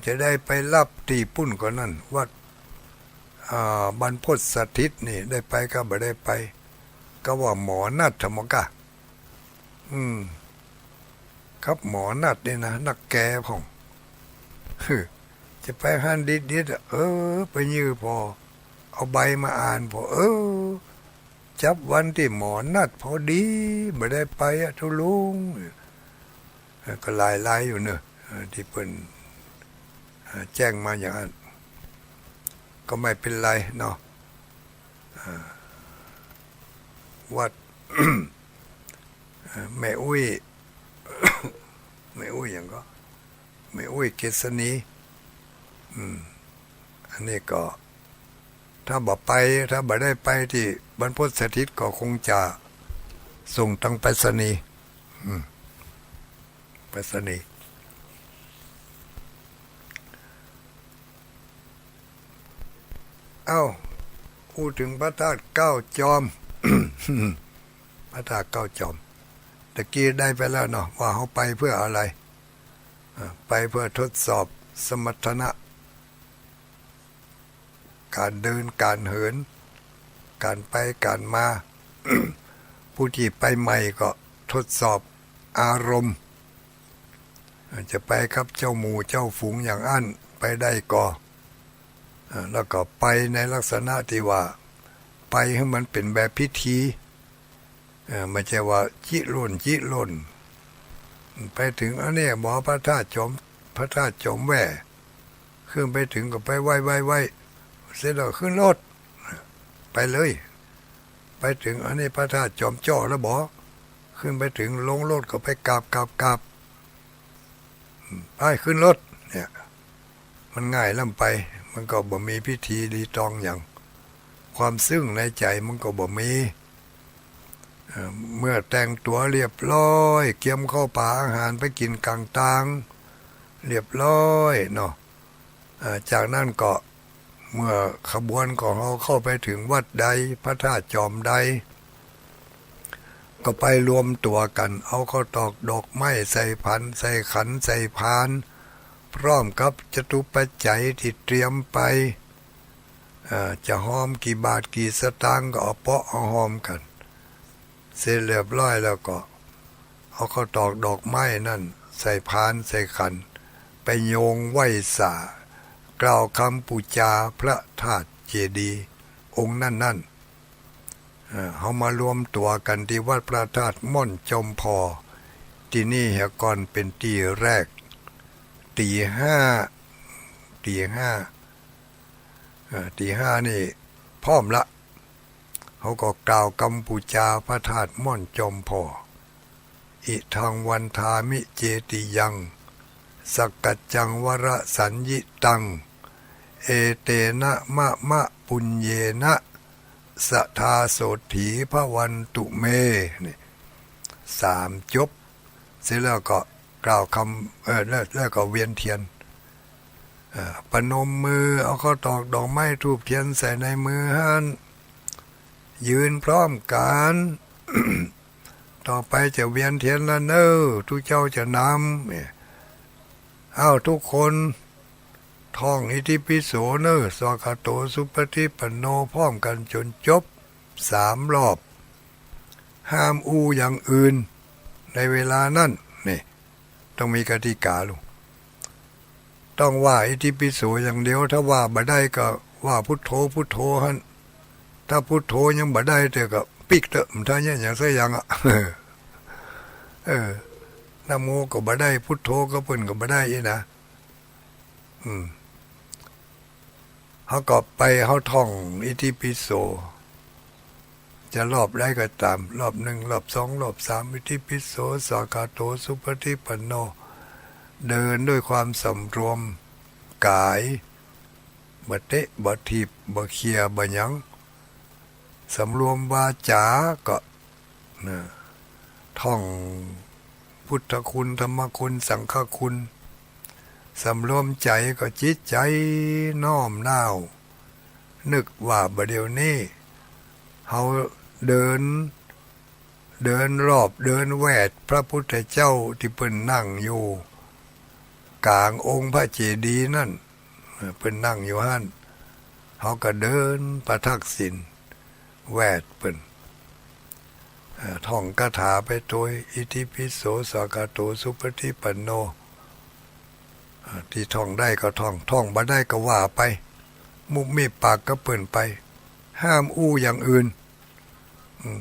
จะได้ไปรับตีปุ่นก่อนนั่นวัดบรรพตสถิตนี่ได้ไปก็บ่ได้ไปก็ว่าหมอนัดธรรมกะครับหมอนัดนี่นะนักแก่พ่องจะไปหันดิดไปยื้อพอเอาใบมาอ่านพอจับวันที่หมอนัดพอดีไม่ได้ไปอะทุลุงก็ลายอยู่เนอะที่เปิ้นแจ้งมาอย่างนั้นก็ไม่เป็นไรเนาะวัด แม่อุ้ย แม่อุ้ยอย่างก็แม่อุ้ยเกษณีอันนี้ก็ถ้าบ่ไปถ้าบ่ได้ไปที่บรรพตสถิตก็คงจะส่งทางไปรษณีย์ไปรษณีย์พูดถึงพระธาตุเก้าจอม พระธาตุเก้าจอมตะกี้ได้ไปแล้วเนาะว่าเขาไปเพื่ออะไรไปเพื่อทดสอบสมรรถนะการเดินการเหินการไปการมา ผู้ที่ไปใหม่ก็ทดสอบอารมณ์จะไปครับเจ้าหมู่เจ้าฝูงอย่างอั้นไปได้ก่อแล้วก็ไปในลักษณะที่ว่าไปให้มันเป็นแบบพิธีไม่ใช่ว่าจิล่นไปถึงอันนี้หมอพระธาตุจอมแหวขึ้นไปถึงก็ไปไหว้เสร็จแล้วขึ้นรถไปเลยไปถึงอันนี้พระธาตุจอมจ่อแล้วบอกขึ้นไปถึงลงรถก็ไปกราบไปขึ้นรถเนี่ยมันง่ายล่ำไปมันก็บ่มีพิธีรีตองอย่างความซึ้งในใจมันก็บ่มีเมื่อแต่งตัวเรียบร้อยเกียมเข้าป่าอาหารไปกินกลางตางเรียบร้อยเนาะจากนั้นก็เมื่อขบวนของเราเข้าไปถึงวัดใดพระธาตุจอมใดก็ไปรวมตัวกันเอาข้าวตอกดอกไม้ใส่พันใส่ขันใส่พานพร้อมกับจตุปัจจัยที่เตรียมไปจะหอมกี่บาทกี่สตางค์ก็เอาเปาะเอาหอมกันเสร็จเรียบร้อยแล้วก็เอาข้าวตอกดอกไม้นั่นใส่พานใส่ขันไปโยงไหว้สากล่าวคำปูจาพระธาตุเจดีย์องค์นั่นเขามารวมตัวกันที่วัดพระธาตุม่อนจมพอที่นี่เหก่อนเป็นที่แรกตีห้านี่พร้อมละเขาก็กล่าวกัมพูชาพระธาตุม่อนจมพออิทังวันทามิเจติยังสักกัจจังวรสัญญิตังเอเตนะมะปุญเยนะสัทธาโสถีพระวันตุเมนี่3จบเสร็จแล้วก็กล่าวคำแล้วก็เวียนเทียนปนมมือเอาข้าวตอกดอกไม้ทูบเทียนใส่ในมือหันยืนพร้อมกัน ต่อไปจะเวียนเทียนแล้วเนอทุกเจ้าจะนำทุกคนท่องอิติปิโสเนอสวากาโตสุปฏิปันโนพร้อมกันจนจบ3 รอบห้ามอย่างอื่นในเวลานั้นนี่ต้องมีกติกาลูกต้องว่าอิติปิโสอย่างเดียวถ้าว่าบ่ได้ก็ว่าพุทโธหั่นถ้าพุทโธยังบ่ได้แต่ก็ปิกเตอะมันถ้าอย่างซะอย่างอ่ะนะโมก็บ่ได้พุทโธก็เพิ่นก็บ่ได้อีนะเขาก็ไปเขาท่องอิติปิโสจะรอบได้ก็ตามรอบ1รอบ2รอบ3อิติปิโสสากาโตสุปฏิปันโนเดินด้วยความสำรวมกายบ่เตะบ่ถีบบ่เคียบ่หยังสำรวมวาจาก็ท่องพุทธคุณธรรมคุณสังฆคุณสำรวมใจก็จิตใจน้อมน้าวนึกว่าบัดเดี๋ยวนี้เฮาเดินรอบเดินแวดพระพุทธเจ้าที่เพิ่นนั่งอยู่ กลางองค์พระเจดีย์นั่นเพิ่นนั่งอยู่หั่นเขาก็เดินประทักษิณแวดเพิ่นท่องคาถาไปโดยอิติปิโสสากาโตสุปฏิปันโนที่ท่องได้ก็ท่องบ่ได้ก็ว่าไปมุกมีปากก็เปิ่นไปห้ามอู้อย่างอื่น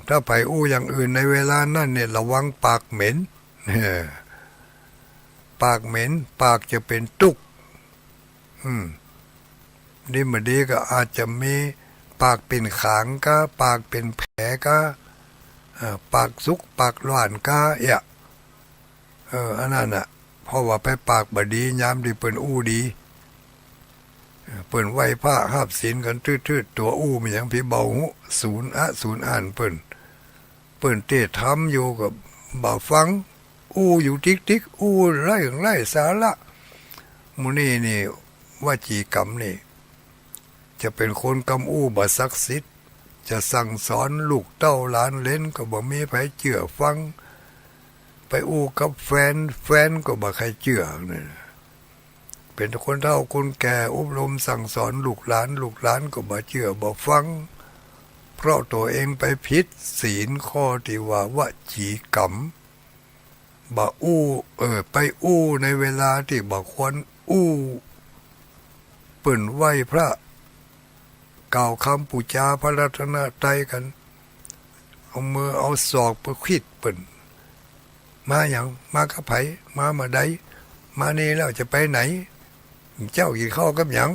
ถ้าไปอู้อย่างอื่นในเวลานั้นเนี่ยระวังปากเหม็นปากเหม็นปากจะเป็นตุกดีมาดีก็อาจจะมีปากเป็นขางก็ปากเป็นแผลก็ปากสุกปากหวานก็อันนั้นน่ะเพราะว่าไปปากบดียามที่เปิ้นอู้ดีเปิ้นไหว้พระหับศีลกันทืดๆตัวอู้มันยังพี่เบาหูศูนย์อ่านเปิ้นเตะทำอยู่กับบ่ฟังอู้อยู่ติ๊กอู้ไล่สาระมุนี่วจีกรรมนี่จะเป็นคนกำอู้บ่ศักดิ์สิทธิ์จะสั่งสอนลูกเต้าหลานเล่นก็บ่มีไผเชื่อฟังไปอู้กับแฟนก็บ่ใครเชื่อเนี่ยเป็นคนเฒ่าคนแก่อบรมสั่งสอนลูกหลานก็บ่เชื่อบ่ฟังเพราะตัวเองไปผิดศีลข้อที่ว่าวจีกรรมบ่อู้ไปอู้ในเวลาที่บ่ควรอู้เปิ้นไหว้พระกล่าวคำปูจาพระรัตนตรัยกันเอามือเอาศอกไปขิดเปิ้นมาอย่างมากับไผมาใดมานี่แล้วจะไปไหนเจ้ากินข้าวกับหยัง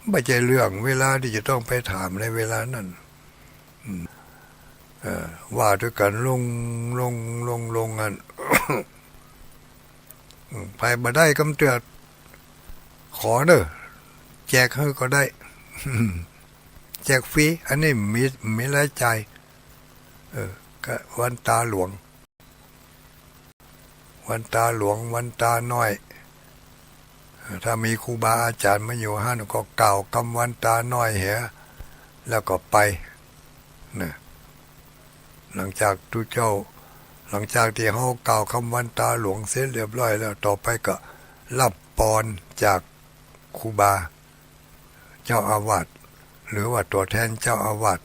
ไม่ใช่เรื่องเวลาที่จะต้องไปถามในเวลานั้นว่าด้วยกันลงอัน ไปบ่ได้กำเตือขอเด้อแจกให้ก็ได้ แจกฟรีอันนี้มีรายจ่ายก็วันตาหลวงวันตาน้อยถ้ามีครูบาอาจารย์มาอยู่หั่นก็กล่าวคำวันตาน้อยเหรอแล้วก็ไปนะหลังจากที่เฮากล่าวคำวันตาหลวงเสร็จเรียบร้อยแล้วต่อไปก็รับพรจากครูบาเจ้าอาวาสหรือว่าตัวแทนเจ้าอาวาส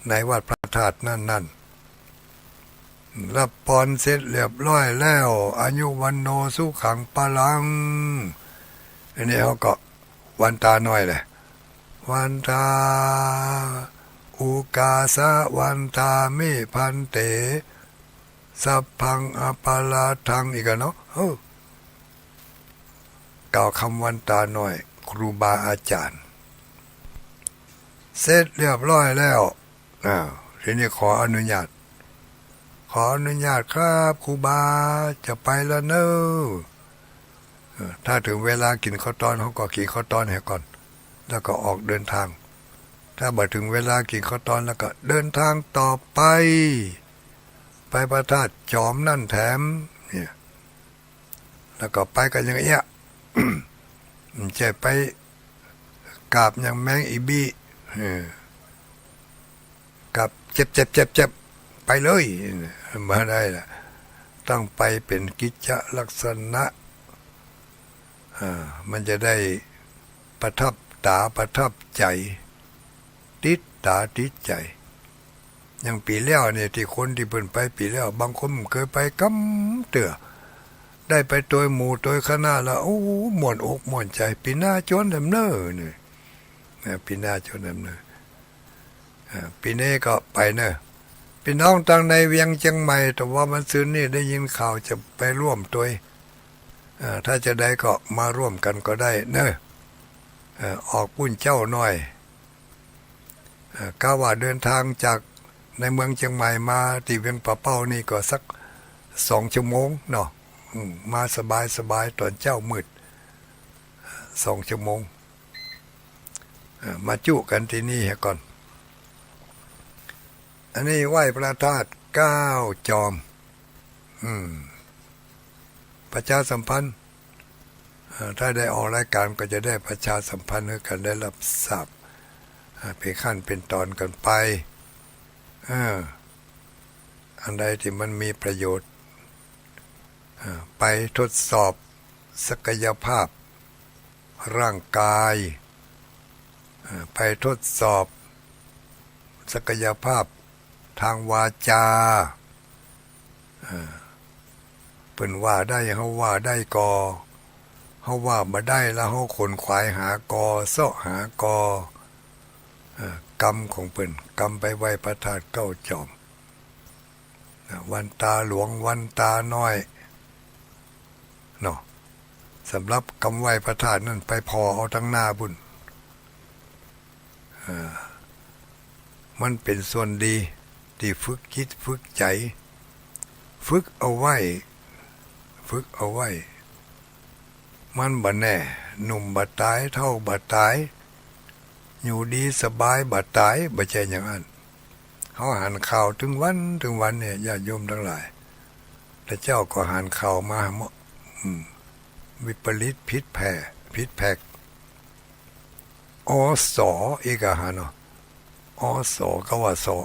ในวัดพระธาตุนั่นรับพรเสร็จเรียบร้อยแล้วอายุวันโนสุขังปะลังอันนี้เขาก็วันตาน้อยเลยวันตาอุกาสะวันตามิพันเตสัพพังอปาลาทังอีกเนาะกล่าวคำวันตาน้อยครูบาอาจารย์เสร็จเรียบร้อยแล้วทีนี้ขออนุญาตครับครูบาจะไปแล้วเนอะถ้าถึงเวลากินข้าวตอนเขาก็กินข้าวตอนให้ก่อนแล้วก็ออกเดินทางถ้าบ่ถึงเวลากินข้าวตอนแล้วก็เดินทางต่อไปพระธาตุจอมนั่นแถมเนี่ยแล้วก็ไปกันอย่างเงี้ย จะไปกราบอย่างแมงอีบีกับเจ็บไปเลยมาได้ล่ะต้องไปเป็นกิจลักษณะมันจะได้ประทับใจติดตาติดใจอย่างปีแล้วเนี่ยที่คนที่เพิ่นไปปีแล้วบางคนเคยไปกำเตือได้ไปตัวหมู่ตัวคณะแล้วโอ้ม่วนอกม่วนใจปีหน้าจนดำเนินเนี่ยปีหน้าจนดำเนินปีนี้ก็ไปเนอะพี่น้องทางในเวียงเชียงใหม่แต่ว่ามันซื้อนี่ได้ยินข่าวจะไปร่วมตัวถ้าจะได้ก็มาร่วมกันก็ได้เนอะออกปุ้นเจ้าหน่อยก้าวว่าเดินทางจากในเมืองเชียงใหม่มาที่เวียงป่าเป้านี่ก็สัก2 ชั่วโมงเนาะมาสบายตอนเจ้ามืด2 ชั่วโมงมาจุกันที่นี่ก่อนอันนี้ไหว้พระธาตุ9 จอมประชาสัมพันธ์ถ้าได้ออกรายการก็จะได้ประชาสัมพันธ์ให้กันได้รับทราบเป็นขั้นเป็นตอนกันไปอันใดที่มันมีประโยชน์ไปทดสอบ ศักยภาพร่างกายไปทดสอบศักยภาพทางวาจาเปิ้นว่าได้เฮาว่าได้กอเฮาว่าบ่ได้แล้วเฮาขนขวายหากอเสาะหากอกรรมของเปิ้นกรรมไปไหว้พระธาตุเก้าจอมวันตาหลวงวันตาน้อยเนาะสำหรับกรรมไหว้พระธาตุนั่นไปพอเอาทั้งหน้าบุญมันเป็นส่วนดีที่ฝึกคิดฝึกใจฝึกเอาไว้มันบ่แน่หนุ่มบ่ตายเท่าบ่ตายอยู่ดีสบายบ่ตายบ่ใช่อย่างนั้นเขาหันข่าวถึงวันเนี่ยญาติโยมทั้งหลายแต่เจ้าก็หันข่าวมาวิปริตพิษแผกอสออีกหาเนาะอสอก็ว่าสอ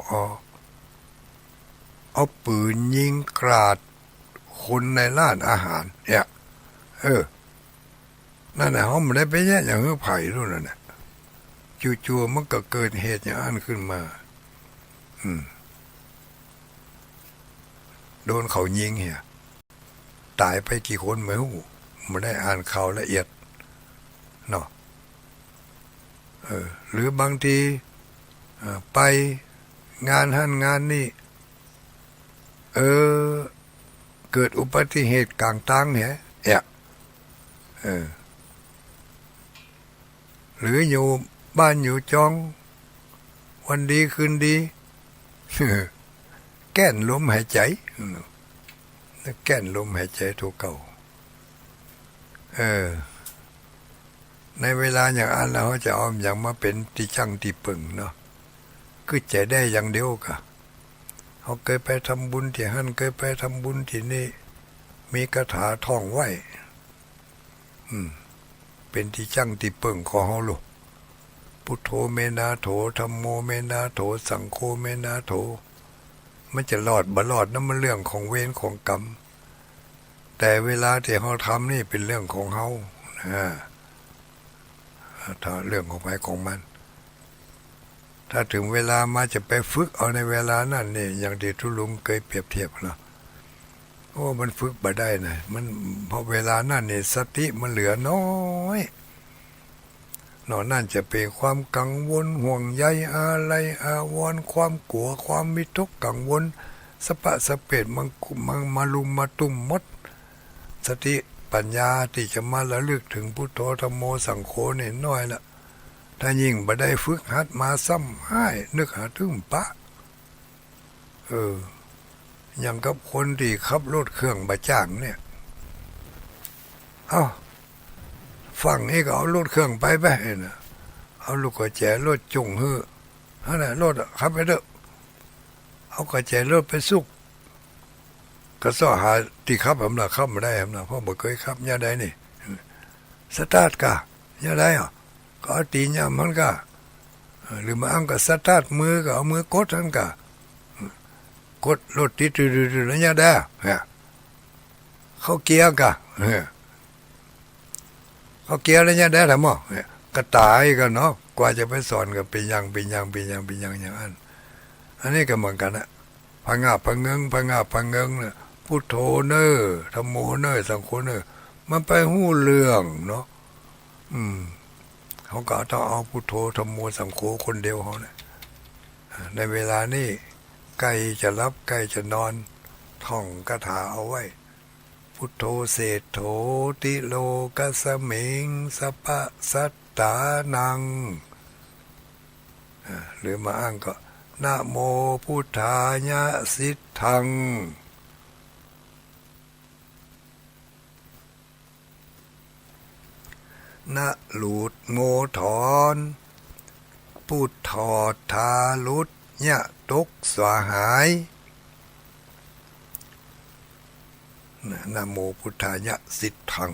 เอาปืนยิงกราดคนในร้านอาหารเนี่ยนั่นน่ะเขาไม่ได้ไปแย่อย่างไผ่รู้นั่นน่ะจู่ๆมันก็เกิดเหตุอย่างนั้นขึ้นมาโดนเขายิงเหี้ยตายไปกี่คนไม่รู้ไม่ได้อ่านข่าวละเอียดเนาะหรือบางทีไปงานหั่นงานนี่เกิดอุบัติเหตุกลางทางเนี่ยหรืออยู่บ้านอยู่จองวันดีคืนดีแก้นลมหายใจแก้นลมหายใจถูกเก่าในเวลาอย่างอันเราจะเอาอย่างมาเป็นที่จังที่ปึงเนาะคือใจได้อย่างเดียวกะเขาเคยไปทำบุญที่หั่นเคยไปทำบุญที่นี่มีคาถาท่องไว้เป็นที่จังที่ปึงของเขาลูกพุทโธเมนาโถธัมโมเมนาโถสังโฆเมนาโถมันจะรอดบ่รอดนั่นมันเรื่องของเวรของกรรมแต่เวลาที่เขาทำนี่เป็นเรื่องของเขาถ้าเรื่องของใครของมันถ้าถึงเวลามาจะไปฝึกเอาในเวลานั้นนี่อย่างที่ทุลุงเคยเปรียบเทียบเนาะมันฝึกบ่ได้นะมันพอเวลานั้นนี่สติมันเหลือน้อยนอกนั่นจะเป็นความกังวลห่วงใยอะไรอาวรณ์ความกลัวความวิตกกังวลสปะสเปดมันมาลุมมาตุ่มมดสติปัญญาที่จะมาระลึกถึงพุทโธธัมโมสังโฆนี่น้อยละถ้ายิ่งบ่ได้ฝึกหัดมาซ้ำให้นึกหาถึงปะอย่างกับคนที่ขับรถเครื่องบะจ้างเนี่ยฝั่งนี้ก็เอารถเครื่องไปนะเอาลูกกระแจรถจุ่งฮื้อนั่นแหละรถขับไปเด้อเอากระแจรถไปสุกก็ซ้อหาที่ขับผมละขับมาได้ผมละเพราะบ่เคยขับย่าได้นี่สตาร์ทกะย่าได้ก็เอาตีนย่ามันกะหรือมาอ้างก็สตาร์ทมือก็เอามือกดนั่นกะกดรถติดๆแล้วย่าได้เข้าเกียร์กะเขาเกียร์แล้วเนี่ยได้ทำมั้งกระต่ายกันเนาะกว่าจะไปสอนกับเป็นอย่างอย่างอันนี้ก็เหมือนกันนะพังพะเงิงเนี่ยพุทโธเนอธัมโมเนอสังโฆเนอมันไปหู้เรื่องเนาะเขาก็ต้องเอาพุทโธธัมโมสังโฆคนเดียวเขาเนี่ยในเวลานี้ใกล้จะรับใกล้จะนอนท่องคาถาเอาไว้พุทโธเศธโธติโลกัสมิงสัพพะสัตตานังหรือมาอ้างก็นะโมพุทธายะสิทธังนะหลุดโมถอนพุทธอทาลุดยะตกสวหายนะโมพุทธายะสิทธัง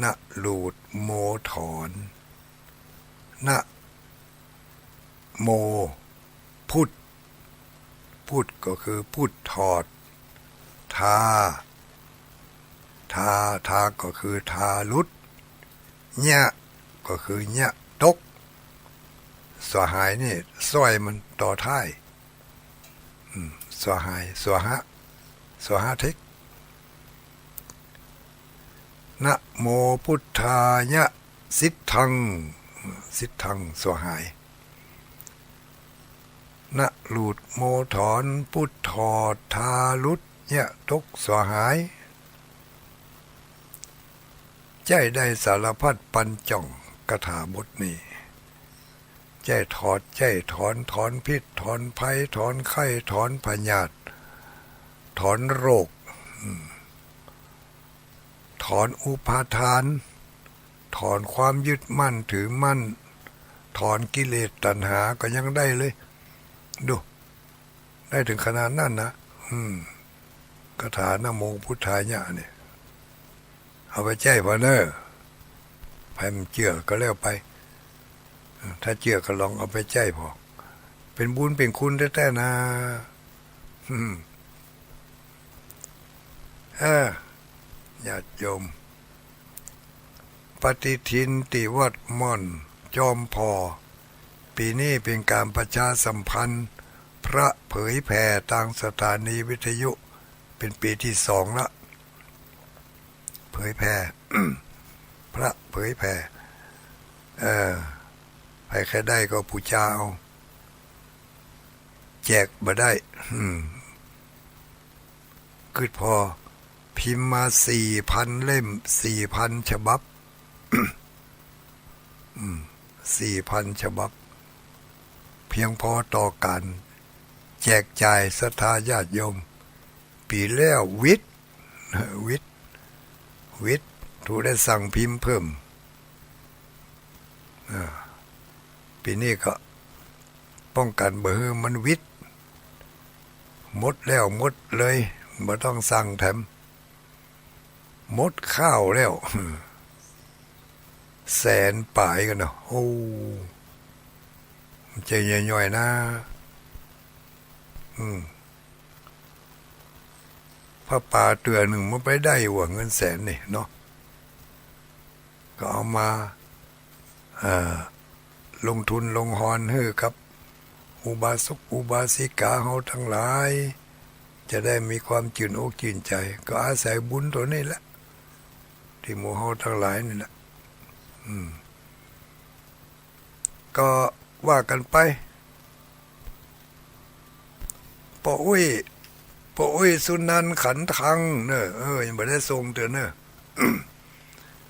นะหลุดโมถอนนะโมพุทธก็คือพุทธถอดทา ทาก็คือทารุดญะก็คือญะตกสวหายนี่ซอยมันต่อท้ายสวหายสวหะเทคนะโมพุทธายะสิทธังสวหายนะหลุดโมถอนพุทธอทารุดญะตกสวหายใจได้สารพัดปัญจ่องกถาบทนี้ใจถอนพิษถอนภัยถอนไข้ถอนพยาธิถอนโรคถอนอุปาทานถอนความยึดมั่นถือมั่นถอนกิเลสตัณหาก็ยังได้เลยดูได้ถึงขนาดนั้นนะคาถานะโมพุทธายะเนี่ยเอาไปใจพอเนอใครมันเชื่อก็แล้วไปถ้าเชื่อก็ลองเอาไปใจพอเป็นบุญเป็นคุณแท้ๆนะญาติโยมปฏิทินติวัดม่อนจอมพอปีนี้เป็นการประชาสัมพันธ์พระเผยแผ่ทางสถานีวิทยุเป็นปีที่2ละเผยแผ่ พระเผยแผ่ใครได้ก็ปูชาเอาแจกบ่ได้คือพอพิมพ์มา 4,000 เล่ม 4,000 ฉบับ 4,000 ฉบับเพียงพอต่อการแจกจ่ายศรัทธาญาติโยมปีแล้ววิทย์ถูกได้สั่งพิมพ์เพิ่มปีนี้ก็ป้องกันเบอร์มันวิทย์หมดแล้วหมดเลยไม่ต้องสั่งแถมหมดข้าวแล้วแสนป่ายกันเนาะโอ้ใจย่อยๆนะพระป่าเตือหนึ่งมันไปได้หัวเงินแสนนี่เนาะก็เอามาลงทุนลงหอนให้กับอุบาสกอุบาสิกาเฮาทั้งหลายจะได้มีความชื่นอกชื่นใจก็อาศัยบุญตัวนี้แหละที่หมู่เฮาทั้งหลายนี่แหละก็ว่ากันไปปออุ้ยสุนันขันทังเนอะยังไม่ได้ส่งเตือนเนอะ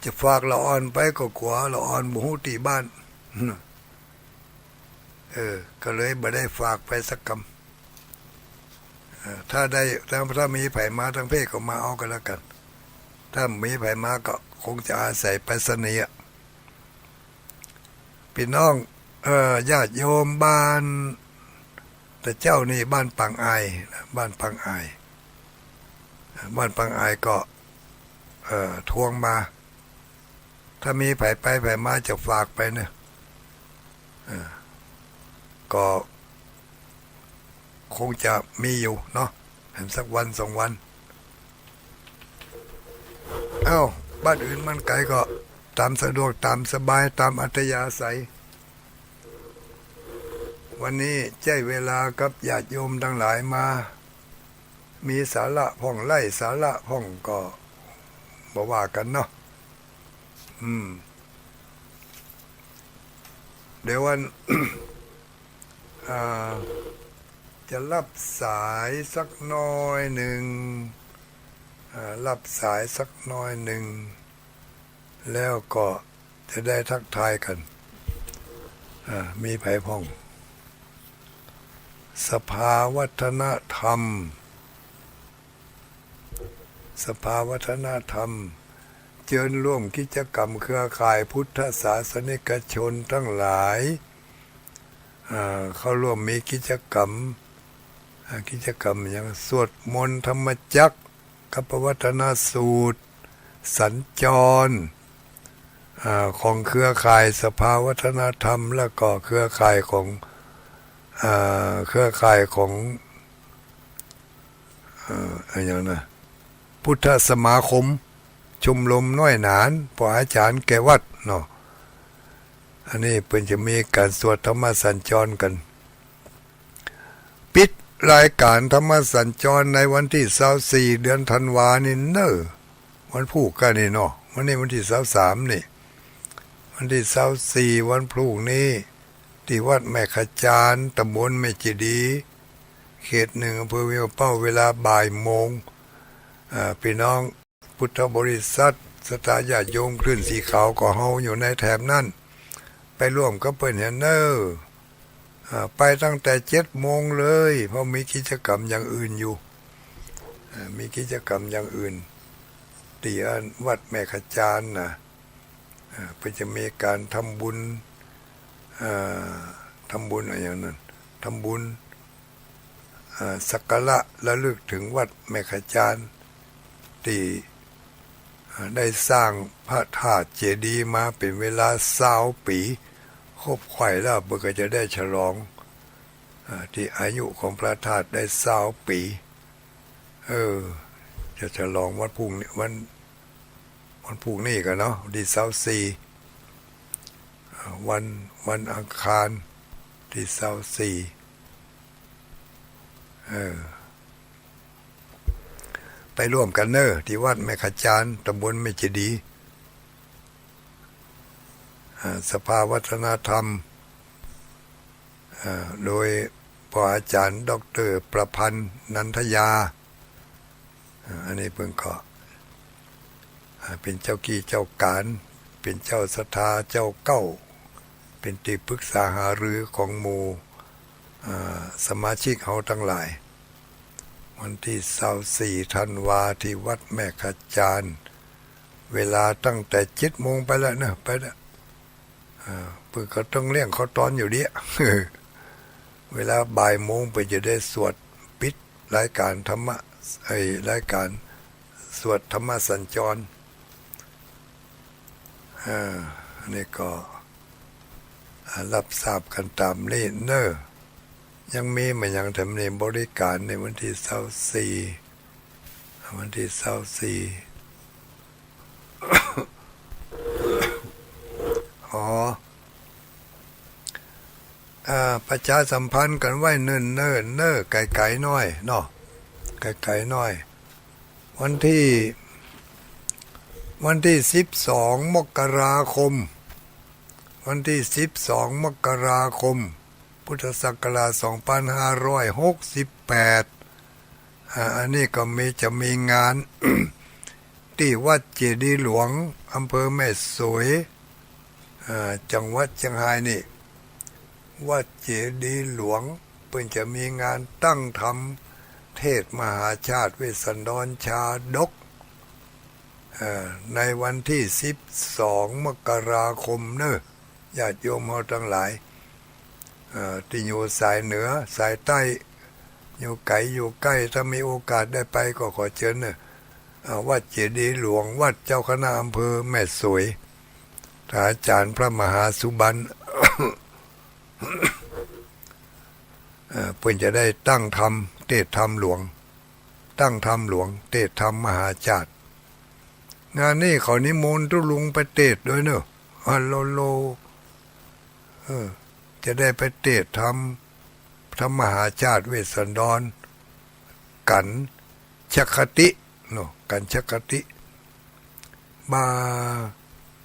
จะฝากละอ่อนไปก็กลัวละอ่อนบ่ฮู้ที่บ้านก็เลยไม่ได้ฝากไปสักคำถ้าได้ถ้ามีไผมาทางเพศก็มาเอากันแล้วกันถ้ามีไผมาก็คงจะอาศัยไปเสนียพี่น้องญาติโยมบ้านแต่เจ้านี่บ้านปังอายบ้านปังอายก็ทวงมาถ้ามีไผไปไผมาจะฝากไปเนี่ยก็คงจะมีอยู่เนาะเห็นสักวัน2 วันบ้านอื่นมันไกลก็ตามสะดวกตามสบายตามอัธยาศัยวันนี้ใช้เวลากับญาติโยมทั้งหลายมามีสาระพ่องไล่สาระพ่องก็บ่ว่ากันเนาะเดี๋ยววัน จะรับสายสักน้อยหนึ่งรับสายสักน้อยหนึ่งแล้วก็จะได้ทักทายกันมีไผพ่องสภาวัฒนธรรมเชิญร่วมกิจกรรมเครือข่ายพุทธศาสนิกชนทั้งหลายเข้าร่วมมีกิจกรรมอย่างสวดมนต์ธรรมจักรกัปวัฒนสูตรสัญจรของเครือข่ายสภาวัฒนธรรมแล้วก็เครือข่ายของอย่างนะพุทธสมาคม ชุมลมน้อยหนานพออาจารย์แกวัดเนาะอันนี้เพิ่นจะมีการสวดธรรมสัญจรกันปิดรายการธรรมสัญจรในวันที่24เดือนธันวานี่เนอวันพุธกันนี่เนาะวันนี้วันที่23นี่วันที่24วันพุธนี้ที่วัดแม่ขจารตำบลแม่จีดีเขตหนึ่งอำเภอเวียงเป้าเวลาบ่ายโมงพี่น้องพุทธบริษัทศรัทธาญาติโยมคลื่นสีขาวก็เฮาอยู่ในแถบนั้นไปร่วมกับเปิ้นเห็นเนอไปตั้งแต่7 โมงเลยเพราะมีกิจกรรมอย่างอื่นอยู่มีกิจกรรมอย่างอื่นที่วัดแม่ขจารนะเพื่อจะมีการทำบุญอะไรอย่างนั้นทำบุญสักการะระลึกถึงวัดแม่ขจารที่ได้สร้างพระธาตุเจดีย์มาเป็นเวลา20 ปีครบไขว่แล้วเพื่อจะได้ฉลองที่อายุของพระธาตุได้20 ปีจะฉลองวันพรุ่งนี้วันพรุ่งนี้กันเนาะที่24วันอังคารที่24ไปร่วมกันเนอที่วัดแม่ขจารตำบลแม่เจดีย์สภาวัฒนธรรมโดยพออาจารย์ดร.ประพันธ์นันทยาอันนี้เพิ่งก็เป็นเจ้ากี้เจ้าการเป็นเจ้าศรัทธาเจ้าเก้าเป็นที่ปรึกษาหารือของหมู่สมาชิกเฮาทั้งหลายวันที่24ธันวาที่วัดแม่ขจารเวลาตั้งแต่7 โมงไปแล้วนะไปแล้วเพื่อก็ต้องเลี้ยงเขาตอนอยู่ดิเวลาบ่ายโมงไปจะได้สวดปิดรายการธรรมะรายการสวดธรรมสัญจรอันนี้ก็รับทราบกันตามนี้เนอยังมีมันยังทำในบริการในวันที่24วันที่24ประชาสัมพันธ์กันไว้เนิ่นไกลๆน้อยเนาะไกลๆน้อยวันที่12 มกราคมวันที่12 มกราคมพุทธศักราช2568อันนี้ก็จะมีงาน ที่วัดเจดีย์หลวงอำเภอแม่สวยจังหวัดเชียงรายนี่วัดเจดีย์หลวงเพิ่นจะมีงานตั้งธรรมเทศมหาชาติเวสสันดรชาดกในวันที่12 มกราคมเนอะญาติโยมเฮาทั้งหลายที่อยู่สายเหนือสายใต้อยู่ไกลอยู่ใกล้ถ้ามีโอกาสได้ไปก็ขอเชิญนะวัดเจดีย์หลวงวัดเจ้าคณะอำเภอแม่สวยท่านอาจารย์พระมหาสุบรรณ เพื่อจะได้ตั้งธรรมเทศธรรมหลวงตั้งธรรมหลวงเทศธรรมมหาชาติงานนี้เขานิมนต์ทุลุงไปเทศด้วยเนอะฮัลโลจะได้ไปเทศธรรมมหาชาติเวสสันดรกันชักคติเนาะกันชักคติมา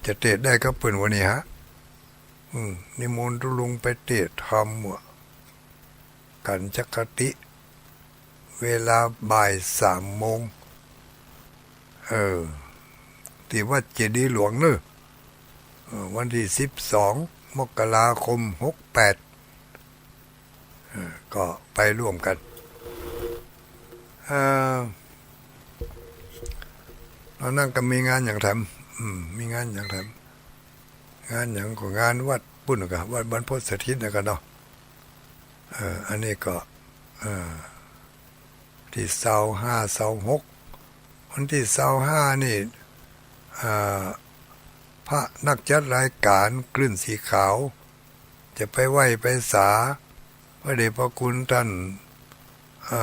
จะเทศได้ก็เปิ่นวันนี้ฮะนิมนต์ทุลุงไปเทศธรรมกันชักคติเวลาบ่าย3 โมงที่วัดเจดีย์หลวงเนอะวันที่12 มกราคม68ก็ไปร่วมกันเรานั่งก็มีงานอย่างทำมีงานอย่างทำงานอย่างของงานวัดปุ่นกับวัดบรรพตสถิตนะกันเนาะอันนี้ก็ที่25 26วันที่25นี่พระนักจัดรายการคลื่นสีขาวจะไปไหว้ไปสาพระเดชพระคุณท่านอ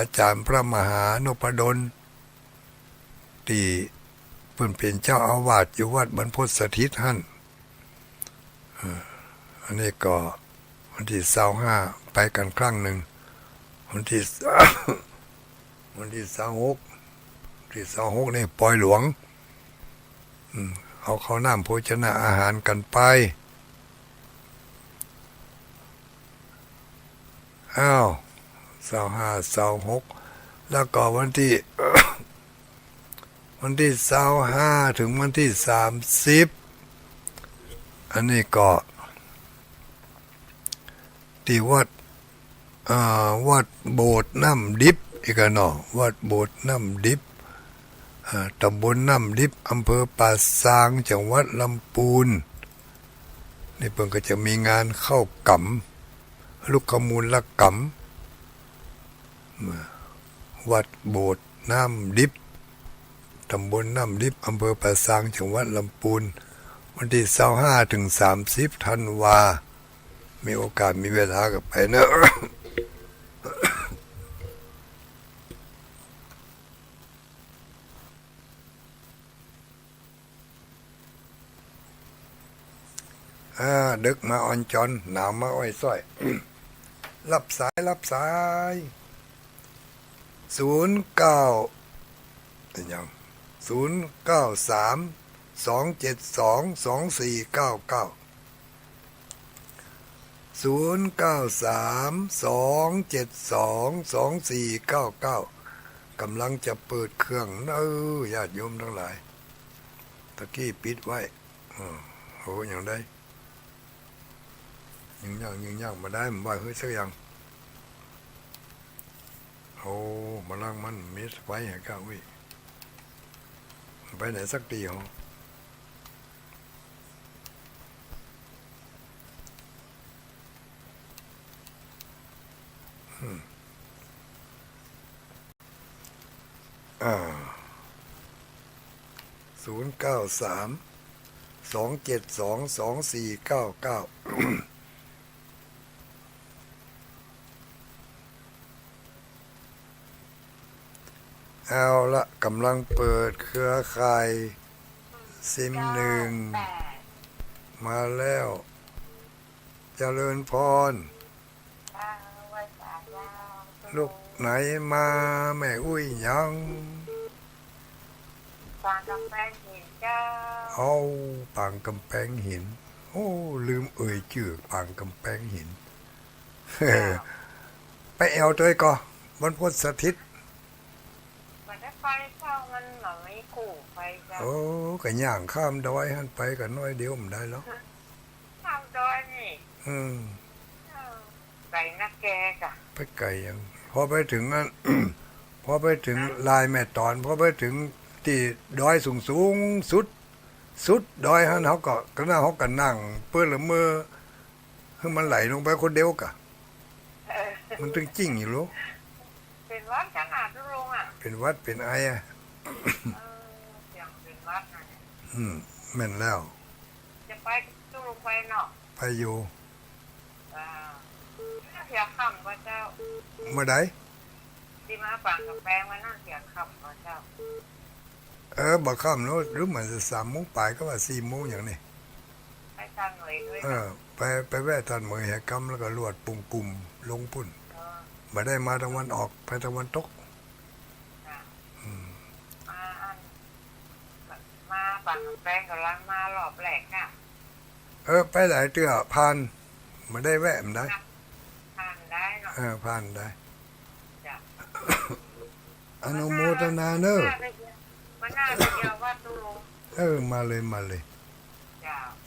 าจารย์พระมหานพดลที่ เพิ่นเป็นเจ้าอาวาสอยู่วัดบรรพตสถิตหั่นอันนี้ก็วันที่25ไปกันครั้งหนึ่งวันที่วันที่26นี่ปล่อยหลวงเอาข้าวน้ำโภชนะอาหารกันไปอ้าว25 26แล้วก็วันที่ วันที่25ถึงวันที่30อันนี้ก็ที่วัดโบสถ์น้ำดิบอีกเนาะวัดโบสถ์น้ำดิบตำบลน้ำดิบอำเภอป่าซางจังหวัดลำพูนนี่เพิ่นก็จะมีงานเข้ากำลูกขมูลละกำวัดโบสถ์น้ำดิบตำบลน้ำดิบอำเภอป่าซางจังหวัดลำพูนวันที่25ถึง30ธันวามีโอกาสมีเวลาก็ไปเนอะ ดึกมาอ่อนจอนหนาวมาอ้อยส้อย รับสาย09เป็นยัง0932722499 0932722499กำลังจะเปิดเครื่องญาติโยมทั้งหลายตะกี้ปิดไว้โหอย่างได้ยิงย่างมาได้มันว่าเฮ้ยสักอย่างโอ้มาลังมันมิดไว้ให้ก้าวิไปไหนสักทีเหรอ0932722499เอาละกำลังเปิดเครือข่ายซิมหนึ่งมาแล้วเจริญพรลูกไหนมาแม่อุ้ยยังปางกำแพงหินเจ้าเอาปางกำแพงหินโอ้ลืมชื่อปางกำแพงหิน ไปแอวตัวก็วันพุธสถิตมันได้ไฟเข้ามันหน่อไม่ขู่ไฟเจ้าโอ้ก็ย่างข้ามดอยหันไปก็น้อยเดียวมันได้แล้วข้ามดอยนี่ไก่นักแกกะไปไก่ยังพอไปถึงนั้น พอไปถึงลายแม่ตอนพอไปถึงที่ดอยสูงสุดดอยหันเขาก็น่าเขาก็นั่งเปื้อนละเมื่อคือมันไหลลงไปคนเดียวกะมันตึงจริงอยู่ลูกเป็นวัดขนาดทุลงอ่ะเป็นวัดเป็นไอ้อย่างเป็นวัดนะแม่นแล้วจะไปทุลงไปเนาะไปอยู่เสียคำพระเจ้าเมื่อใดที่มาปางกำแพงมานั่งเสียคำพระเจ้าบ่ค่ำแล้วหรือมันจะ3 โมงปลายก็ว่า4 โมงอย่างนี้ไปทานเหมยด้วยไปแวะทานเหมยแหกำแล้วก็ลวดปุ่งกลุ่มลงพุ่นมาได้มาตะวันออกไปตะวันตกมาปางกำแพงกำลังมารอบแรกน่ะไปหลายเตื้อผ่านมาได้แวะมันได้ผ่านได้เนาะผ่านได้อนุโมทนาเนอะมันน่าจะเดียวว่าตุลงมาเลย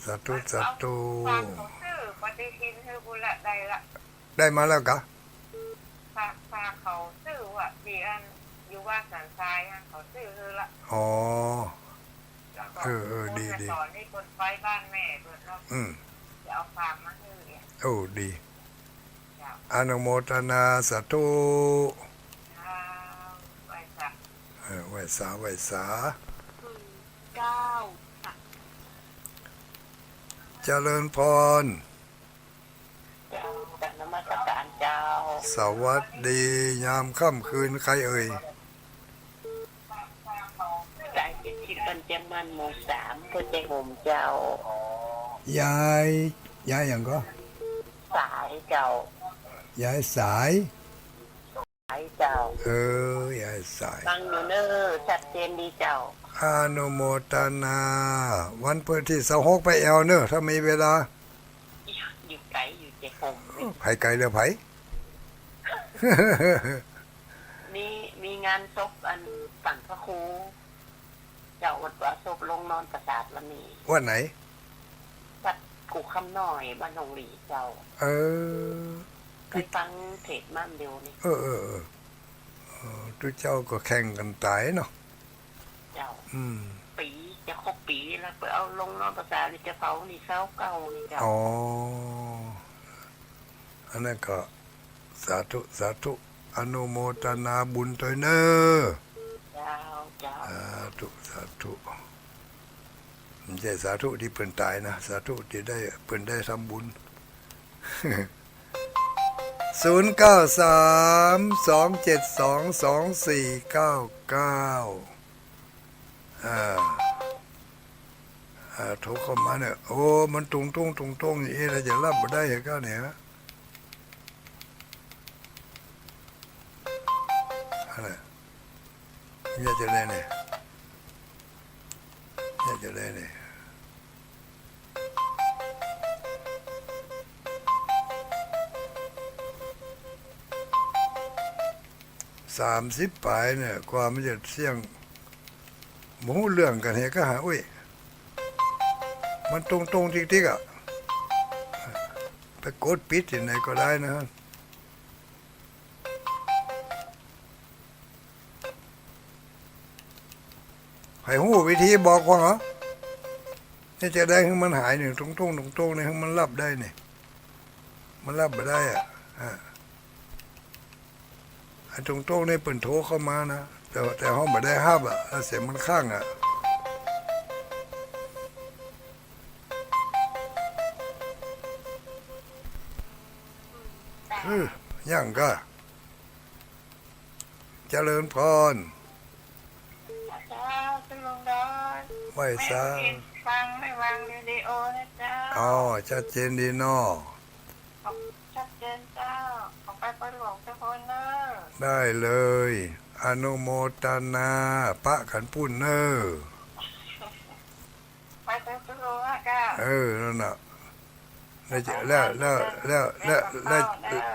สาธุฝากเขาซื้อปฏิทินคือบุญละได้มาแล้วกะฝากเขาซื้อว่ะดีอันอยู่ว่าสันทรายเขาซื้อคือละอ๋อดีสอนให้คนไปบ้านแม่เพื่อนเนาะจะเอาฝากมาให้ดีอนุโมทนาสาธุไหว้สา9เจริญพรนมัสการเจ้าสวัสดียามค่ำคืนใครเอ่ยใจเป็นที่กันเจม มันหมู่3พุทธโฮมเจ้าย ายอย่างก็ สายเจ้าย ายสาย สายเจ้าย ายสาย ฟังอยู่เน้อชัดเจนดีเจ้า อานุโมทนา วันเปิดที่26ไปแอวเนอะถ้ามีเวลา อยู่ไกลอยู่เจโฮม ไผไกลเรือไผ มีงานศพอันฝั่งพระครูเจ้าวัดว่าศพลงนอนประสาทละมี วันไหน วัดกูคำน้อยบ้านหนองหลีเจ้า เออ ไปฟังเทศมั่นเดียวนี่ ทุกเจ้าก็แข่งกันตายเนาะ เจ้า อืม ปีจะครบปีแล้วไปเอาลงนอนประสาทนี่จะเผานี่เช้าเก้านี่เจ้า อ๋อ อันนั้นก็สาธุสาธุอนุโมทนาบุญตัวเนอ เจ้า สาธุสาธุไม่ใช่สาธุที่เพิ่นตายนะสาธุที่ได้เพิ่นได้ทำบุญ 0932722499โทรเข้ามาเนี่ยโอ้มันตุงอย่างนี้เราจะรับบ่ได้เหรอก็เนี่ยอะไรอยากจะได้เนี่ยอยากจะได้เนี่ย30 ปลายเนี่ยกว่ามันจะเสี่ยงหมูเรื่องกันเหตุก็หาอุ้ยมันตรงติ๊กๆอ่ะไปกดปิดที่ไหนก็ได้นะให้หู้วิธีบอกว่าเหรอนี่จะได้ให้มันหายหนึ่งตรงเนี่ยให้มันรับได้เนี่ยมันรับไม่ได้อ่ะไอ้ตรงนี่เปิ่นโทรเข้ามานะแต่ห้องไม่ได้ห้ามอ่ะเสียงมันข้างอ่ะอย่างก็เจริญพร เจ้าคุณลุงดอน ไหว้ซะ ฟังไม่วางเรดิโอนะเจ้า อ๋อชัดเจนดีเนอ ชัดเจนเจ้าขอไปประหลวงเจ้าคนเนอ ได้เลย อนุโมทนาปะขันพูนเนอ ไปเจ้าคุณลุงอ่ะเจ้า นั่นน่ะแ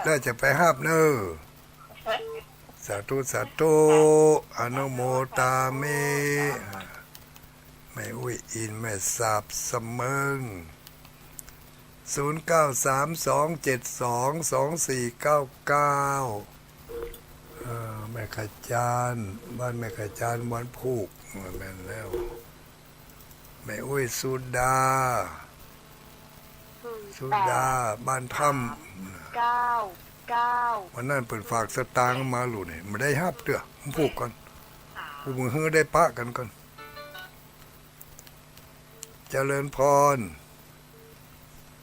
ล้วจะไปห้าบเนอสาธุสาธุอนุโมตาเมไม่อุ้ยอินแม่สาบเสมิง0932722499แม่ขจานบ้านแม่ขจานวันผูกแม่นแล้วแม่อุ้ยสุดาบ้านถ้ำ 9 วันนั้นเปิดฝากสตางค์มาหลุนี่ไม่ได้ห้าบเตื้อผมผูกก่อนผูกมือเฮือได้ปะกันก่อนเจริญพร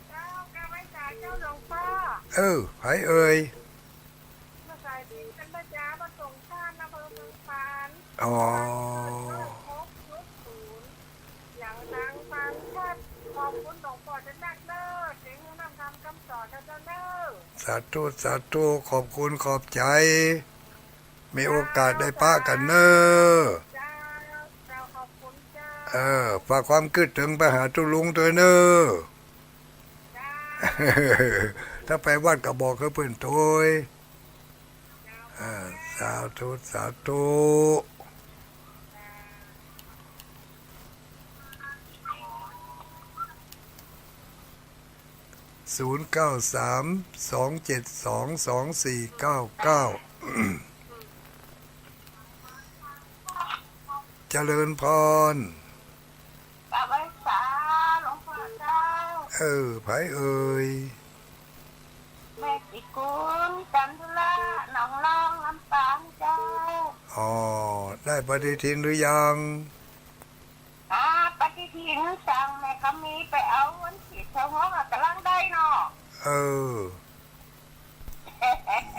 เจ้าแกไม่จ่ายเจ้าหลวงพ่อ ไผเอ่ย มาจ่ายบินกันนะจ๊ะมาส่งท่านอำเภอเมืองปาน อ๋อ อย่างนางฟังท่านขอบคุณหลวงพ่อจะนักเด้อเสียงนำคำสอนนะเจ้าเด้อ สาธุสาธุขอบคุณขอบใจ มีโอกาสได้ปะกันเนอ เจ้าขอบคุณเจ้า ฝากความคิดถึงไปหาตุลุงตัวเนอ จ้า ถ้าไปวัดก็บอกเขาเพื่อนโถยสาธุสาธุ0932722499เจริญพร ป้าไว้สาหลวงพ่อเจ้า ไผเอ่ย แม่กิกุลจันทุละหนองรองลำปางเจ้า อ๋อ ได้ปฏิทินหรือยัง ปฏิทินสั่งแม่เขามีไปเอาวันที่เช้าห้องกำลังได้เนาะ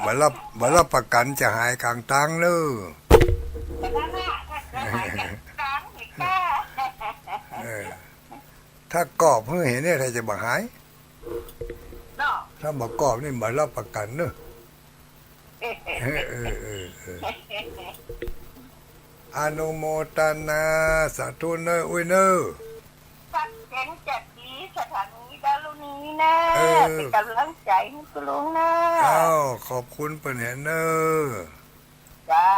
มารับประกันจะหายกลางตังเลย แต่นั่นน่ะถ้าจะหายจากกลางอีกแก่ ถ้ากรอบเพื่อเห็นเนี่ยใครจะบ่หาย เนาะ ถ้าบ่กรอบนี่บ่รับประกันเนอะ เอ๊ะ อนุโมทนาสาธุเนอะอุ้ยเนอะ สักเจ๋งจัดดีสถานีดารุณีนะ เออ เป็นกำลังใจให้คุณลุงนะ อ้าวขอบคุณเปิ้นเห็นเนอะ จ้า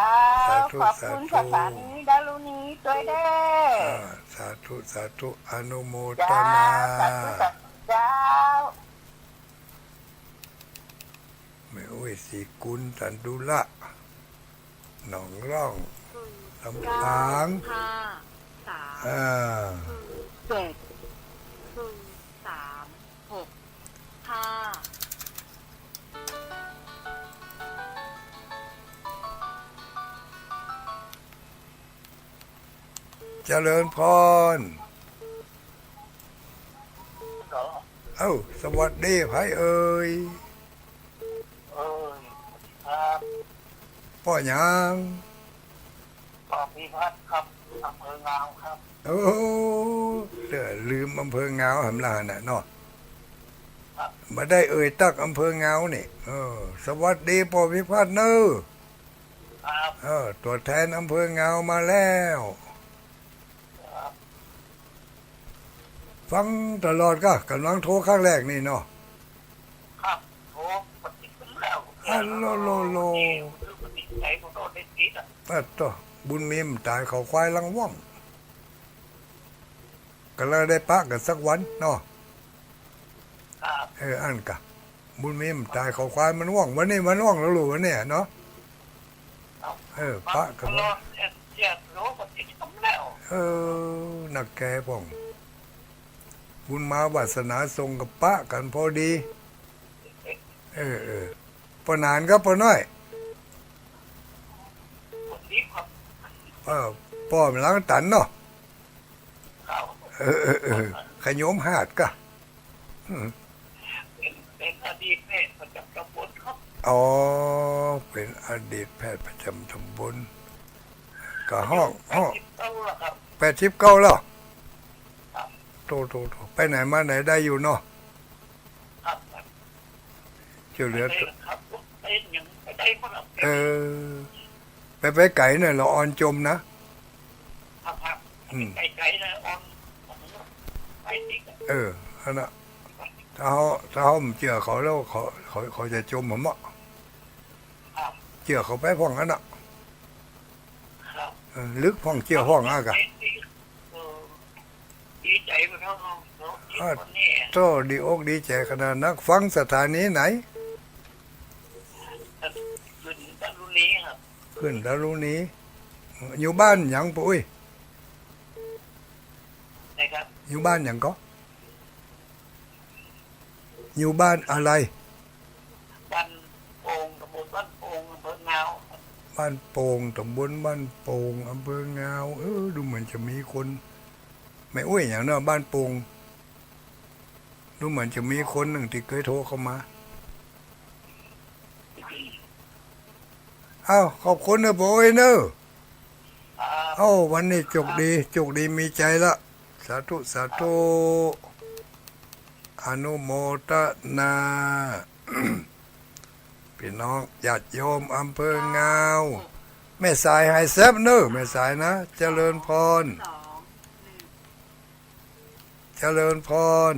สาธุ ขอบคุณ สาธุ สถานีดารุณีด้วยเด้ สาธุสาธุอนุโมท จ้า นา สาธุสาธุเจ้า แม่อุ้ยสีกุลสันดุละหนองร่องลำปาง ห้าสาม อ่า เจ็ดสามหกห้า เจริญพร เอ้าสวัสดีไผเอ่ย ครับ พ่อหยัง ปอพิพัฒน์ครับอำเภองาวครับ โอ้เด้อลืมอำเภองาวหำลาน่ะเนาะบ่ได้เอ่ยตักอำเภองาวนี่สวัสดีพ่อพิพัฒน์เนอะ ครับ ตัวแทนอำเภองาวมาแล้วฟังตลอดก็กำลังโทรครั้งแรกนี่เนาะ ครับโทรปฏิบัติแล้ว อัลโลโลโล ปฏิบัติใจของโดนได้ติดอ่ะ ปัดต่อบุญมีมตายเขาควายลังว่องก็เลยได้ปะกันสักวันเนาะ ครับ อันกะบุญมีมตายเขาควายมันว่องวันนี้มันว่องแล้วรู้วันนี้เนาะปะกัน รอเจ็บโรคปฏิบัติแล้ว นักแกพ่องบุญมาวาสนาทรงกับปะกันพอดีปนานก็ปน้อย คนนี้ครับ ป้อมล้างตันเนาะ เขา ขยมหาดกะ เป็นอดีตแพทย์ประจำตำบลครับ อ๋อเป็นอดีตแพทย์ประจำตำบลก็ห้อง เอาละครับ 89แล้วโตไปไหนมาไหนได้อยู่เนาะ ครับ เจ้าเหลือ ครับเป็นอย่างไปได้พวกเรา ไปไก่เนี่ยเราอ่อนจมนะ ครับไกลๆนะออนไปติด อันน่ะถ้าเขาเจือเขาแล้วเขาจะจมผมอ่ะ ครับ เจือเขาไปพ่องอันน่ะ ครับ ลึกพ่องเจือห้องอ่ะกะ ดีใจไปเท่าน้องเนาะคนนี้ โตดีอกดีใจขนาดนักฟังสถานีไหน ขึ้นตะลุนี้ครับ ขึ้นดารุนี้อยู่บ้านหยังปุ้ย นะครับ อยู่บ้านหยังก็อยู่บ้านอะไร บ้านโป่งตำบลบ้านโป่งอำเภองาว บ้านโป่งตำบลบ้านโป่งอำเภองาวดูเหมือนจะมีคนไม่อุ้ยอย่างเนาะบ้านโป่งดูเหมือนจะมีคนหนึ่งที่เคยโทรเข้ามาอ้าวขอบคุณนะปุ้ยเนอะวันนี้จกดีมีใจละสาธุสาธุอนุโมทนา พี่น้องญาติโยมอำเภองาวแม่สายไฮเซฟเนอะแม่สายนะเจริญพร สองหนึ่ง เจริญพร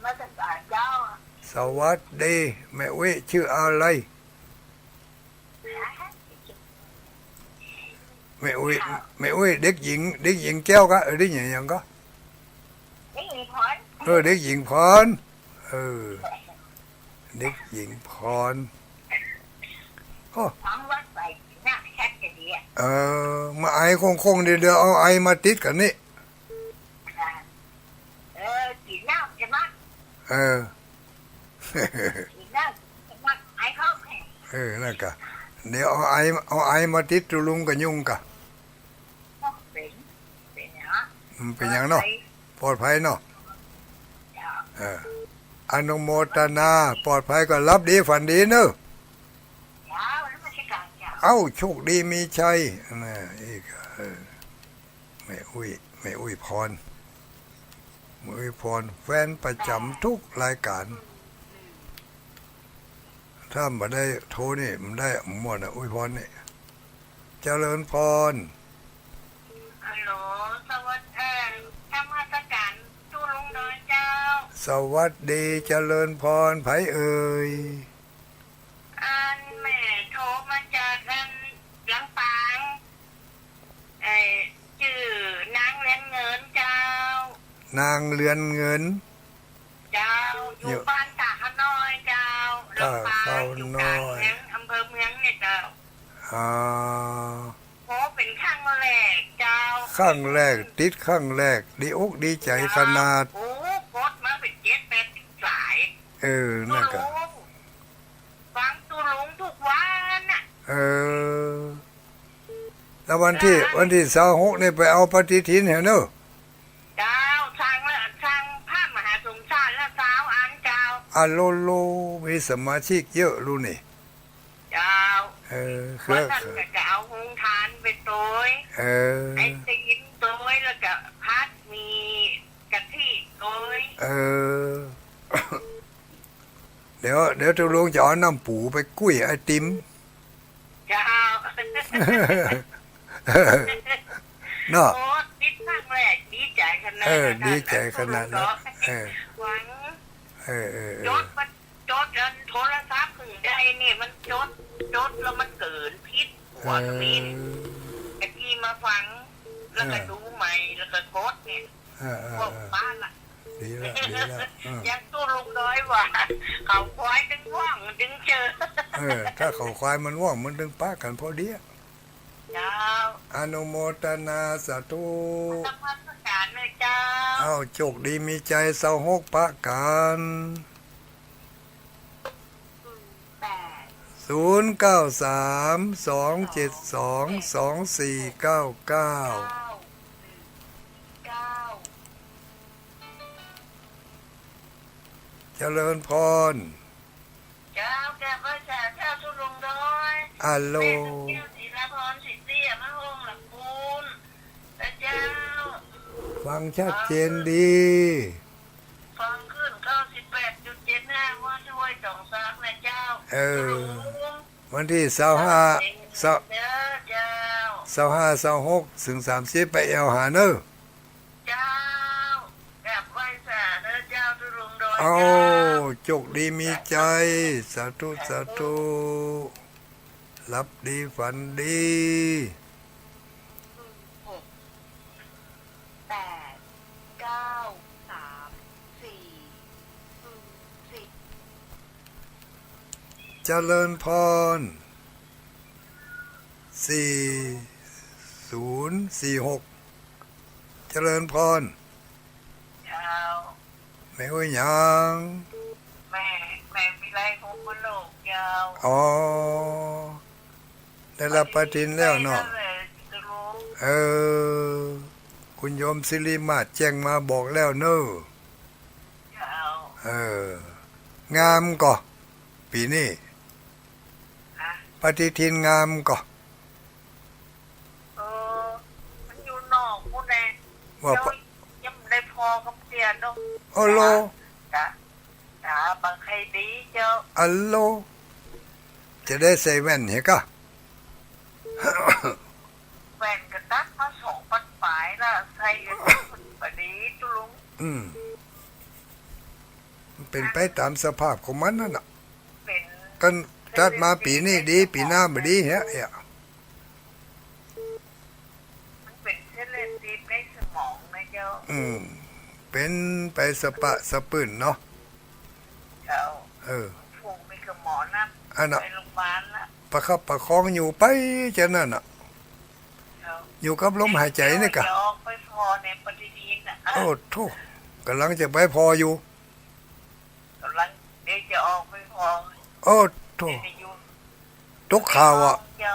มาจากสายเจ้า สวัสดีแม่วิชื่ออะไรแม่วิเด็กหญิงแก้วก็เด็กหญิงยังก็ นี่มีพร เด็กหญิงพรเด็กหญิงพร ทั้งวัดไปหน้าแค่จะดีอ่ะ มาไอคงเดี๋ยวเอาไอมาติดกันนี่ กินน้ำจะมัก เออ กินน้ำจะมักไอ้เขาแข่ง นั่นกะเดี๋ยวเอาไอมาติดตุลุงกับยุงกะ เป็นฮะ มันเป็นอย่างเนาะปลอดภัยเนาะอนุโมทนาปลอดภัยก็รับดีฝันดีเนอะ ยาวแล้วมันจะกลางยาว เอ้าโชคดีมีชัยนะอีกแม่อุ้ย แม่อุ้ยพรแม่อุ้ยพรแฟนประจำทุกรายการ ถ้ามาได้โทรนี่มันได้หมดอุ้ยพรนี่เจริญพร ฮัลโหลสวัสดีทำราชการตู้ลุงน้อยเจ้า สวัสดีเจริญพรไผเอ่ย อันแม่โทรมาจากอันลำปางชื่อนางเลี้ยงเงินเจ้าน างเรือนเงิน เจ้าอยู่บ้านตาขน้อยเจ้าลำปางอยู่กลางเมืองอำเภอเมืองเนี่ยเจ้า อ่า โอ้เป็นข้างแรกเจ้า ข้างแรกติดข้างแรกดีอกดีใจขนาด โอ้โคตรมาเป็น7-8 สาย นั่นก็ ลุงฟังตู้ลุงทุกวันน่ะ แล้ววันที่26นี่ไปเอาปฏิทินเหรอเนอะ เจ้าทางพระมหาสมชาติและสาวอันเจ้า อะโลโลมีสมาชิกเยอะรู้นี่ เจ้า เค วั รื น อ นั้นก็จะเอาหงทานไปตัว ไอ้ตีนตัวแล้วก็พัดมีกะทิตัว เดี๋ยวตุลุงจะเอาน้ำปูไปกุ้ยไอติม เจ้า เนาะ โอ้ติดข้างแรกดีใจขนาด ดีใจขนาดนั้น หวัง จดมันจดอันโทรศัพท์ถึงได้เนี่ยมันจดแล้วมันเกินพิษหัวมินกะทีมาฟังแล้วก็ดูใหม่แล้วก็โคตเนี่ยพวกบ้านล่ะ ดีแล้ว ยังตู้ลุงน้อยว่าเขาควายดึงว่างดึงเจอ ถ้าเขาควายมันว่างมันดึงป้ากันพอดี เจ้า อนุโมทนาสาธุ ทำพัฒการเลยเจ้า เอาโชคดีมีใจเศร้าหกปะกัน 8 0932722499 เจริญพร เจ้าแกก็จะเจ้าตู้ลุงน้อย อัลโหล แม่ตะเกียวศิลาพรสิทธิ์เตี้ยมะฮงหลักคุณและเจ้า ฟังชัดเจนดี ฟังขึ้น98.75ว่าช่วยจ่องซักนะเจ้า วันที่25 เจ้า 25 26ถึง30ไปแอลหาเนอ เจ้าแบบไหว้สาเด้อเจ้าทุรุงโดย เอา เจ้า โชคดีมีใจ สาธุสาธุรับดีฝันดี 6 8 9 3 4 10 เจริญพร4046เจริญพร เจ้า ไม่ว่าหยัง แม่มีไรคงมาโลกเจ้า อ๋อ ได้รับปฏิทินแล้วเนาะ จะรู้ คุณโยมสิริมาศแจ้งมาบอกแล้วเนอะ เจ้า งามก่อปีนี้ ฮะ ปฏิทินงามก่อ มันอยู่นอกกูแน่ ว่า เจ้ายังได้พอกับเตียนเนาะ โอโล จ้าบางใครดีเจ้า อัลโล จะได้ใส่แว่นเหรอกะ แฟนกระตักมา2,000 ปลายละใส่กันปดีตุลุง มันเป็นไปตามสภาพของมันนั่นน่ะ เป็น กันจัดมาปีนี้ดี ปีหน้าไม่ดีเฮ้ย มันเป็นเส้นเลือดตีบในสมองนะเจ้า เป็นไปสปะสปืนเนาะ เจ้า Ừ. พวกมีกับหมอนัด อันน่ะ ไปโรงพยาบาลละ ประคับประคองอยู่ไปจะนั่นน่ะ เจ้า อยู่กับลมหายใจนี่กะ เดี๋ยวออกไปพอในปฏิทินนะ โอ้โธ่กำลังจะไปพออยู่ กำลังเดี๋ยวจะออกไปพอ โอ้โธ่ เดี๋ยวจะอยู่ ตกข่าวอ่ะ เจ้า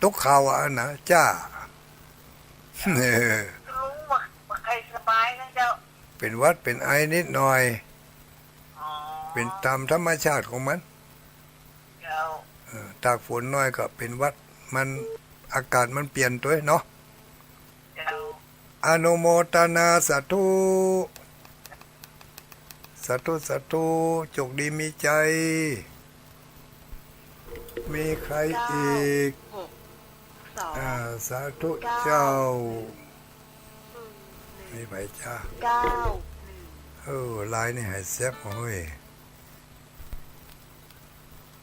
ตกข่าวอ่ะนะจ้า รู้ว่าใครสบายนะเจ้า เป็นหวัดเป็นไอนิดหน่อย อ๋อ เป็นตามธรรมชาติของมัน เจ้า ตากฝนน้อยก็เป็นหวัดมันอากาศมันเปลี่ยนตัวเนาะ เจ้า อนุโมทนาสาธุสาธุสาธุจกดีมีใจ มีใครอีก หกสอง สาธุเจ้า หนึ่ง มีไปจ้า เก้าหนึ่ง ลายนี่ให้แซ่บเฮ้ย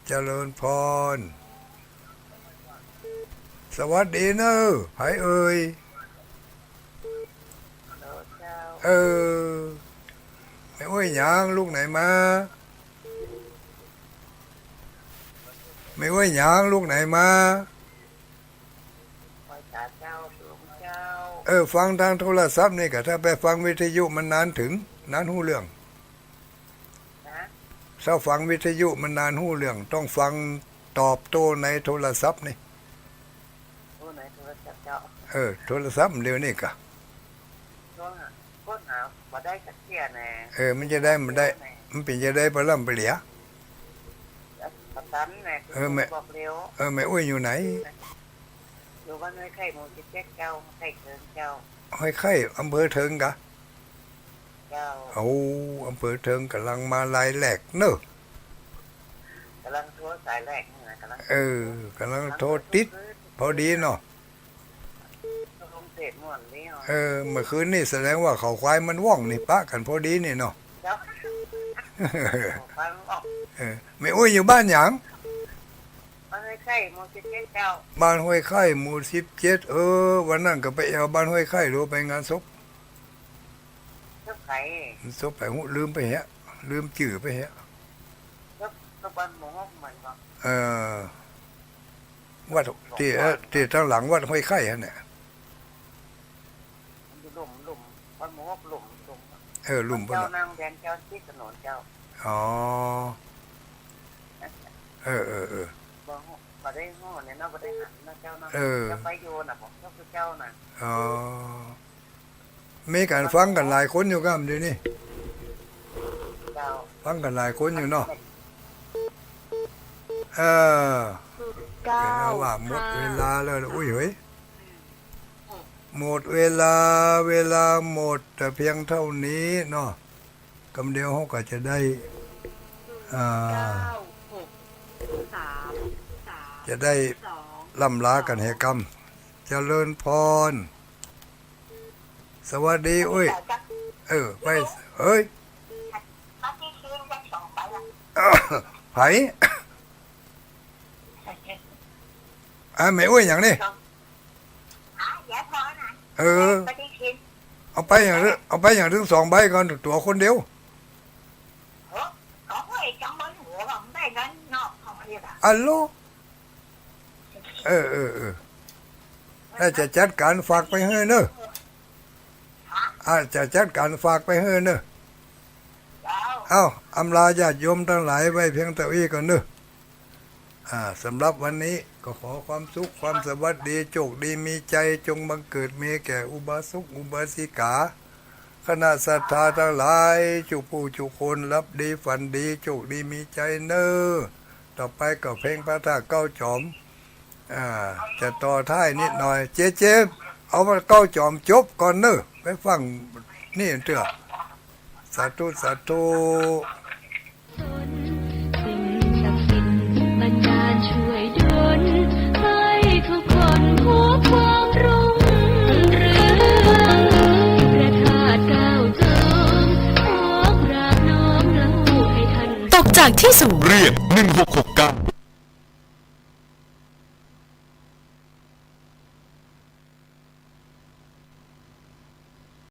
เจริญพร สวัสดีเนอะไผเอ่ยไม่อ้วยหยางลูกไหนมาไม่อ้วยหยางลูกไหนมาฟังทางโทรศัพท์นี่ก็ถ้าไปฟังวิทยุมันนานถึงนานหูเรื่องถ้าฟังวิทยุมันนานหูเรื่องต้องฟังตอบโต้ในโทรศัพท์นี่โทรศัพท์เดี๋ยวนี้กะมาได้สักเที่ยแน่ มันจะได้มันเป็นจะได้ปลาล่ำปลาเหลีย ประกันแน่บอกเร็ว ไม่อ้วยอยู่ไหน อยู่บ้านห้วยไข่หมู่17เจ้าไข่เทิงเจ้า ห้อยไข่อำเภอเทิงกะ เจ้า อำเภอเทิงกำลังมาลายแหลกเนอะ กำลังโทรสายแรกนี่นะกำลัง กำลังโทรติดพอดีเนาะ ลงเศษม่วนนี่ เมื่อคืนนี่แสดงว่าเขาควายมันว่องนี่ปะกันพอดีนี่เนาะ เจ้าฟังออก ไม่อ้วยอยู่บ้านหยัง บ้านห้วยไข่หมู่17เจ้า บ้านห้วยไข่หมู่17วันนั้นก็ไปเอาบ้านห้วยไข่รู้ไปงานศพ เจ้าไข่ ศพไปหูลืมไปเฮะลืมจื่อไปเฮะ เจ้าบ้านหมู่6มันก็ วัดที่ทางหลังวัดห้วยไข่ฮะเนี่ย มันอยู่หลุมบ้านหมู่6หลุม ลุ่มบน เจ้านางแดนเจ้าที่ถนนเจ้า บ่ได้ฮ้อเนี่ยเนาะบ่ได้หันนะเจ้าเนาะจะไปโยน่ะบอกเจ้าคือเจ้าน่ะ มีการฟังกันหลายคนอยู่ครับเดี๋ยวนี้ เจ้า ฟังกันหลายคนอยู่เนาะเก้า เป็นว่าหมดเวลาแล้วอุ้ยเฮ้ยหมดเวลาหมดแต่เพียงเท่านี้เนาะกำเดียวเขาก็จะได้9 6 3 3 จะได้ 2 ล่ำลากันให้กรรมเจริญพร สวัสดีอุ้ยไปเฮ้ยไผไม่อุ้ยอย่างนี้เอาไปอย่างถึง2 ใบก่อนตัวคนเดียวอัลโหลถ้าจะจัดการฝากไปให้เนอะจะจัดการฝากไปให้เนอะอำลาญาติโยมทั้งหลายไว้เพียงเท่านี้ก่อนเนอะสำหรับวันนี้ก็ขอความสุขความสวัสดีโชคดีมีใจจงบังเกิดมีแก่อุบาสกอุบาสิกาคณะศรัทธาทั้งหลายจุผู้จุคนรับดีฝันดีโชคดีมีใจเนอะต่อไปก็เพลงพระธาตุเก้าจอมจะต่อท้ายนิดหน่อยเจ๊เอามาเก้าจอมจบก่อนเนอะไปฟังนี่เถอะสาธุสาธุ สิ่งศักดิ์สิทธิ์บันดาลช่วยดลให้ทุกคนพบความรุ่งเรืองพระธาตุเก้าจอมขอกราบน้อมเล่าให้ท่าน ตกจากที่สูงเรียก1669